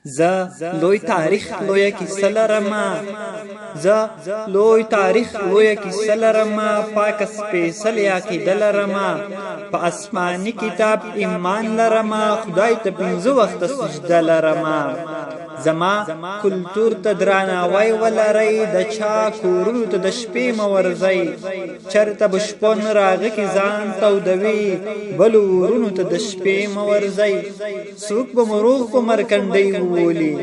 زه لوی تاریخ لویه کیسه لرمه زه لوی تاریخ لویه کیسه لرمه پاکه سپېڅلې عقیده لرمه په آسماني کتاب ایمان لرمه خدای ته 5 وخته سجده لرمه زما کلتور ته درناوی ولرئ د چا کورونو ته د شپې مه ورځئ چېرته به شپون راغی کې ځان تودوي بلو ورونو ته د شپې مه ورځئ څوک به مو روغ په مرکنډۍ وولي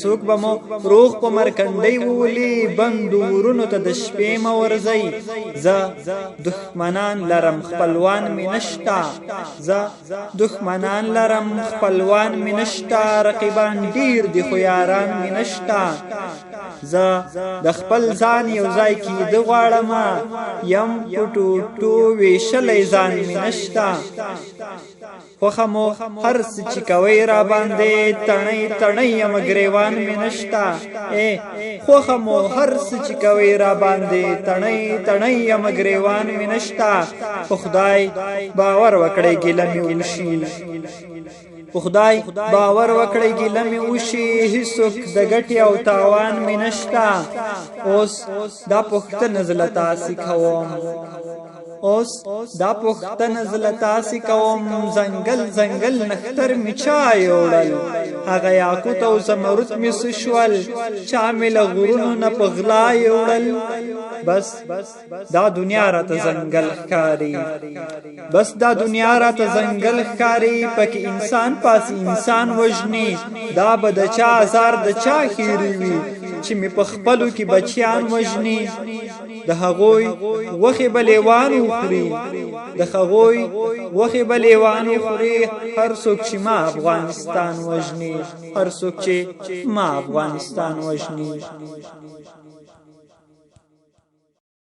څوک به مو روغ په مرکنډۍ وولي بندو ورونو ته د شپې مه ورځئ زه دښمنان لرم خپلوان مې نشته زه دښمنان لرم خپلوان مې نشته رقیبان ډېر دي خو یاران مې نشته زه د خپل ځان یو ځای کیده غواړمه یم په ټوټو ویشلی ځان مې نشته خوښه مو هر څه چې کوئ راباندې تڼۍ تڼۍ یمه ګریوان مې نشته خوښه مو هر څه چې کوئ راباندې تڼۍ تڼۍ یمه ګریوان مې نشته په خدای باور وکړئ ګیله مې وشي په خدای باور وکړئ ګیله مې وشي هیڅوک د ګټې او تاوان مې نشته اوس دا پوښتنه زه له تاسې کوم ځنګل ځنګل نختر مې چا یوړل هغه یاقوت او زمرد مې څه شول چا مې له غرونو نه په غلا یوړل بس دا دنیا راته ځنګل ښکاري پکې انسان پاس انسان وژني دا به د چا ازار د چا خیری وي چې مې په خپلو کې بچیان وژني د هغوی غوښې به لیوان وخوري هر څوک چې ما افغانستان وژني